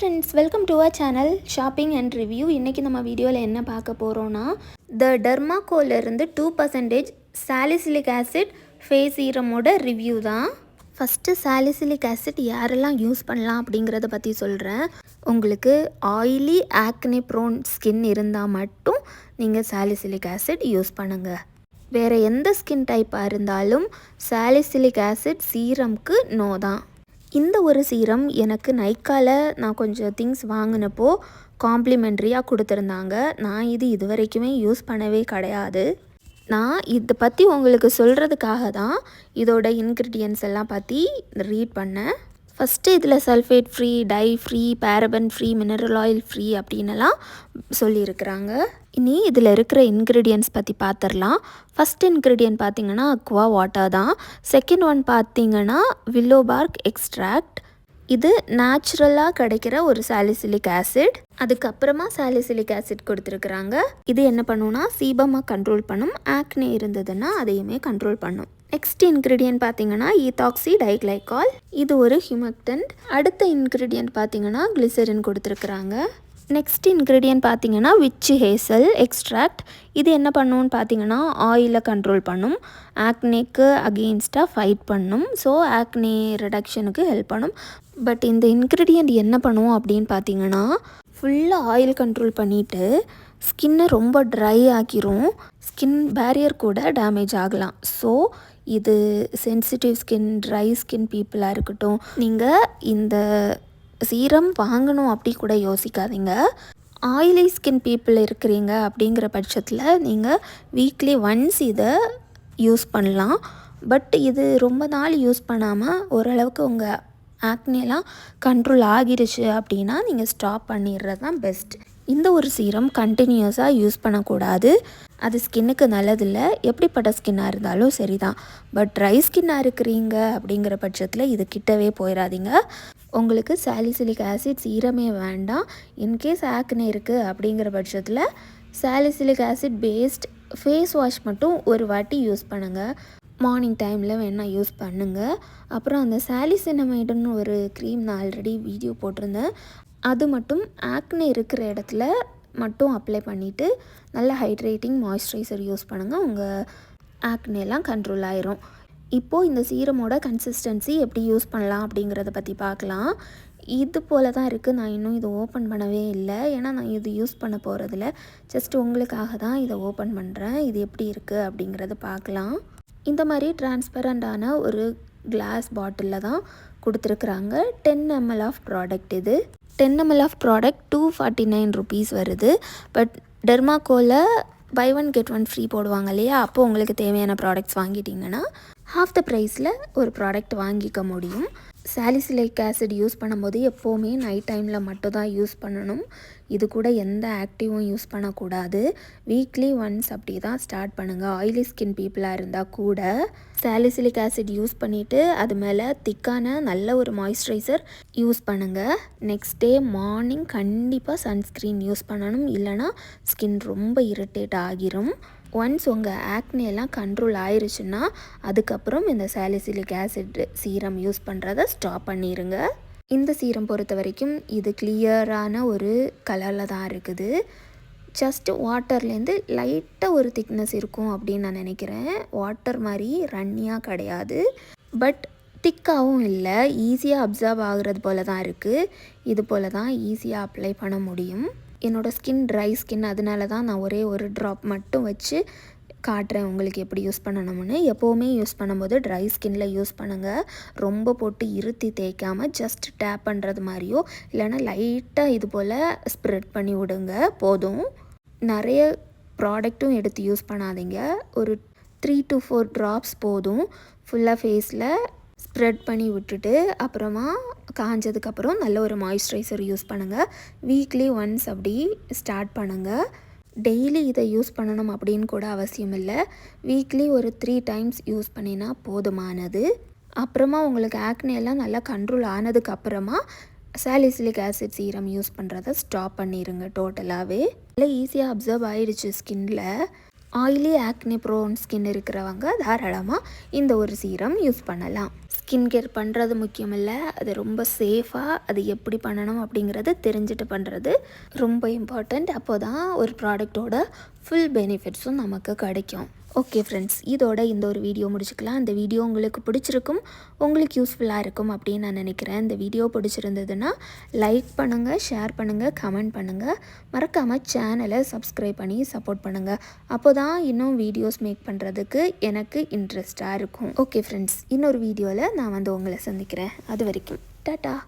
Friends, welcome to our channel shopping and review. இன்றைக்கி நம்ம வீடியோவில் என்ன பார்க்க போகிறோன்னா, த டெர்மாகோலேருந்து 2% சாலிசிலிக் ஆசிட் ஃபேஸ் சீரமோட ரிவ்யூ தான். ஃபஸ்ட்டு சாலிசிலிக் ஆசிட் யாரெல்லாம் யூஸ் பண்ணலாம் அப்படிங்கிறத பற்றி சொல்கிறேன். உங்களுக்கு ஆயிலி ஆக்னே ப்ரோன் ஸ்கின் இருந்தால் மட்டும் நீங்கள் சாலிசிலிக் ஆசிட் யூஸ் பண்ணுங்கள். வேறு எந்த ஸ்கின் டைப்பாக இருந்தாலும் சாலிசிலிக் ஆசிட் சீரம்க்கு நோ தான். இந்த ஒரு சீரம் எனக்கு நைக்காவில் நான் கொஞ்சம் திங்ஸ் வாங்கினப்போ காம்ப்ளிமெண்ட்ரியாக கொடுத்துருந்தாங்க. நான் இது வரைக்குமே யூஸ் பண்ணவே கிடையாது. நான் இதை பற்றி உங்களுக்கு சொல்கிறதுக்காக தான் இதோட இன்க்ரீடியன்ட்ஸ் எல்லாம் பற்றி ரீட் பண்ணேன். ஃபஸ்ட்டு இதில் sulphate free, dye free, paraben free, mineral oil free அப்படின்னுலாம் சொல்லியிருக்கிறாங்க. இனி இதில் இருக்கிற இன்க்ரீடியன்ட்ஸ் பற்றி பார்த்துடலாம். ஃபஸ்ட் இன்க்ரீடியன்ட் பார்த்திங்கன்னா அக்வா வாட்டர் தான். செகண்ட் ஒன் பார்த்திங்கன்னா வில்லோ பார்க் எக்ஸ்ட்ராக்ட். இது நேச்சுரலாக கிடைக்கிற ஒரு சாலிசிலிக் ஆசிட். அதுக்கப்புறமா சாலிசிலிக் ஆசிட் கொடுத்துருக்குறாங்க. இது என்ன பண்ணுன்னா சீபமாக கண்ட்ரோல் பண்ணும். ஆக்னே இருந்ததுன்னா அதையுமே கண்ட்ரோல் பண்ணும். நெக்ஸ்ட் இன்க்ரீடியன்ட் பார்த்தீங்கன்னா ஈத்தாக்சி டைக்ளைகால். இது ஒரு ஹியூமக்டன்ட். அடுத்த இன்க்ரீடியன்ட் பார்த்தீங்கன்னா கிளிசரின் கொடுத்துருக்குறாங்க. நெக்ஸ்ட் இன்க்ரீடியன்ட் பார்த்தீங்கன்னா விச் ஹேசல் எக்ஸ்ட்ராக்ட். இது என்ன பண்ணுன்னு பார்த்தீங்கன்னா ஆயிலை கண்ட்ரோல் பண்ணும், ஆக்னேக்கு அகெயின்ஸ்டாக ஃபைட் பண்ணும், ஸோ ஆக்னே ரிடக்ஷனுக்கு ஹெல்ப் பண்ணும். பட் இந்த இன்க்ரீடியன்ட் என்ன பண்ணுவோம் அப்படின்னு பார்த்தீங்கன்னா ஃபுல்லாக ஆயில் கண்ட்ரோல் பண்ணிவிட்டு ஸ்கின்னை ரொம்ப ட்ரை ஆக்கிரும். ஸ்கின் பேரியர் கூட டேமேஜ் ஆகலாம். ஸோ இது சென்சிட்டிவ் ஸ்கின், ட்ரை ஸ்கின் பீப்புளாக இருக்கட்டும், நீங்கள் இந்த சீரம் வாங்கணும் அப்படி கூட யோசிக்காதீங்க. ஆயிலி ஸ்கின் பீப்புள் இருக்கிறீங்க அப்படிங்கிற பட்சத்தில் நீங்கள் வீக்லி ஒன்ஸ் இதை யூஸ் பண்ணலாம். பட் இது ரொம்ப நாள் யூஸ் பண்ணாமல் ஓரளவுக்கு உங்கள் ஆக்னேலாம் கண்ட்ரோல் ஆகிடுச்சு அப்படின்னா நீங்கள் ஸ்டாப் பண்ணிடுறது தான் பெஸ்ட். இந்த ஒரு சீரம் கண்டினியூஸாக யூஸ் பண்ணக்கூடாது. அது ஸ்கின்னுக்கு நல்லதில்லை. எப்படிப்பட்ட ஸ்கின்னாக இருந்தாலும் சரி தான். பட் ட்ரை ஸ்கின்னாக இருக்கிறீங்க அப்படிங்கிற பட்சத்தில் இது கிட்டவே போயிடாதீங்க. உங்களுக்கு சாலிசிலிக் ஆசிட் சீரமே வேண்டாம். இன்கேஸ் ஆக்னே இருக்குது அப்படிங்கிற பட்சத்தில் salicylic acid based face wash மட்டும் ஒரு வாட்டி யூஸ் பண்ணுங்கள். மார்னிங் டைமில் வேணால் யூஸ் பண்ணுங்கள். அப்புறம் அந்த சாலிசினமைடுன்னு ஒரு க்ரீம் நான் ஆல்ரெடி வீடியோ போட்டிருந்தேன். அது மட்டும் ஆக்னே இருக்கிற இடத்துல மட்டும் அப்ளை பண்ணிவிட்டு நல்ல ஹைட்ரேட்டிங் மாய்ஸ்சரைசர் யூஸ் பண்ணுங்கள். உங்கள் ஆக்னேலாம் கண்ட்ரோல் ஆயிரும். இப்போது இந்த சீரமோட கன்சிஸ்டன்சி எப்படி யூஸ் பண்ணலாம் அப்படிங்கிறத பற்றி பார்க்கலாம். இது போல் தான் இருக்குது. நான் இன்னும் இதை ஓப்பன் பண்ணவே இல்லை. ஏன்னா நான் இது யூஸ் பண்ண போகிறதில்ல. ஜஸ்ட் உங்களுக்காக தான் இதை ஓப்பன் பண்ணுறேன். இது எப்படி இருக்குது அப்படிங்கிறத பார்க்கலாம். இந்த மாதிரி டிரான்ஸ்பரண்டான ஒரு கிளாஸ் பாட்டிலில் தான் கொடுத்துருக்குறாங்க. 10 ml ஆஃப் ப்ராடக்ட். இது 10 ml ஆஃப் ப்ராடக்ட் 249 rupees வருது. பட் டெர்மாகோவில் buy one get one free போடுவாங்க இல்லையா, அப்போது உங்களுக்கு தேவையான ப்ராடக்ட்ஸ் வாங்கிட்டிங்கன்னா ஹாஃப் த ப்ரைஸில் ஒரு ப்ராடக்ட் வாங்கிக்க முடியும். சாலிசிலிக் ஆசிட் யூஸ் பண்ணும்போது எப்போவுமே நைட் டைமில் மட்டும் தான் யூஸ் பண்ணணும். இது கூட எந்த ஆக்டிவும் யூஸ் பண்ணக்கூடாது. வீக்லி ஒன்ஸ் அப்படி தான் ஸ்டார்ட் பண்ணுங்கள். ஆயிலி ஸ்கின் பீப்புளாக இருந்தால் கூட சாலிசிலிக் ஆசிட் யூஸ் பண்ணிவிட்டு அது மேலே திக்கான நல்ல ஒரு மாய்ஸ்சரைசர் யூஸ் பண்ணுங்கள். நெக்ஸ்ட் டே மார்னிங் கண்டிப்பாக சன்ஸ்க்ரீன் யூஸ் பண்ணணும். இல்லைனா ஸ்கின் ரொம்ப இரிட்டேட் ஆகிரும். ஒன்ஸ் உங்கள் ஆக்னேலாம் கண்ட்ரோல் ஆயிடுச்சுன்னா அதுக்கப்புறம் இந்த சாலிசிலிக் ஆசிட் சீரம் யூஸ் பண்ணுறதை ஸ்டாப் பண்ணிடுங்க. இந்த சீரம் பொறுத்த வரைக்கும் இது கிளியரான ஒரு கலரில் தான் இருக்குது. ஜஸ்ட் வாட்டர்லேருந்து லைட்டாக ஒரு திக்னஸ் இருக்கும் அப்படின்னு நான் நினைக்கிறேன். வாட்டர் மாதிரி ரன்னியாக கிடையாது, பட் திக்காகவும் இல்லை. ஈஸியாக அப்சர்வ் ஆகுறது போல தான் இருக்குது. இது போல் தான் ஈஸியாக அப்ளை பண்ண முடியும். என்னோடய ஸ்கின் ட்ரை ஸ்கின், அதனால தான் நான் ஒரே ஒரு ட்ராப் மட்டும் வச்சு காட்டுறேன் உங்களுக்கு எப்படி யூஸ் பண்ணணும்னு. எப்போவுமே யூஸ் பண்ணும்போது ட்ரை ஸ்கின்னில் யூஸ் பண்ணுங்கள். ரொம்ப போட்டு இருத்தி தேய்க்காமல் ஜஸ்ட் டேப் பண்ணுறது மாதிரியோ இல்லைனா லைட்டாக இது போல் ஸ்ப்ரெட் பண்ணி விடுங்க போதும். நிறைய ப்ராடக்ட்டும் எடுத்து யூஸ் பண்ணாதீங்க. ஒரு 3 to 4 drops போதும். ஃபுல்லாக ஃபேஸில் ஸ்ப்ரெட் பண்ணி விட்டுட்டு அப்புறமா காஞ்சதுக்கப்புறம் நல்ல ஒரு மாய்ஸ்சரைசர் யூஸ் பண்ணுங்கள். வீக்லி ஒன்ஸ் அப்படி ஸ்டார்ட் பண்ணுங்கள். டெய்லி இதை யூஸ் பண்ணணும் அப்படின்னு கூட அவசியம் இல்லை. வீக்லி ஒரு 3 times யூஸ் பண்ணினா போதுமானது. அப்புறமா உங்களுக்கு ஆக்னேலாம் நல்லா கண்ட்ரோல் ஆனதுக்கப்புறமா சாலிசிலிக் ஆசிட் சீரம் யூஸ் பண்ணுறதை ஸ்டாப் பண்ணிடுங்க டோட்டலாகவே. நல்லா ஈஸியாக அப்சர்வ் ஆகிடுச்சு ஸ்கின்னில். ஆயிலி ஆக்னி ப்ரோன் ஸ்கின் இருக்கிறவங்க தாராளமாக இந்த ஒரு சீரம் யூஸ் பண்ணலாம். ஸ்கின் கேர் பண்ணுறது முக்கியம் இல்லை, அது ரொம்ப சேஃபாக அது எப்படி பண்ணணும் அப்படிங்கிறத தெரிஞ்சுட்டு பண்ணுறது ரொம்ப இம்பார்ட்டண்ட். அப்போ தான் ஒரு ப்ராடக்டோட ஃபுல் பெனிஃபிட்ஸும் நமக்கு கிடைக்கும். ஓகே ஃப்ரெண்ட்ஸ், இதோட இந்த ஒரு வீடியோ முடிச்சுக்கலாம். இந்த வீடியோ உங்களுக்கு பிடிச்சிருக்கும், உங்களுக்கு யூஸ்ஃபுல்லாக இருக்கும் அப்படின்னு நான் நினைக்கிறேன். இந்த வீடியோ பிடிச்சிருந்ததுன்னா லைக் பண்ணுங்கள், ஷேர் பண்ணுங்கள், கமெண்ட் பண்ணுங்கள். மறக்காமல் சேனலை சப்ஸ்கிரைப் பண்ணி சப்போர்ட் பண்ணுங்கள். அப்போ தான் இன்னும் வீடியோஸ் மேக் பண்ணுறதுக்கு எனக்கு இன்ட்ரெஸ்டாக இருக்கும். ஓகே ஃப்ரெண்ட்ஸ், இன்னொரு வீடியோவில் நான் உங்களை சந்திக்கிறேன். அது வரைக்கும் டாட்டா.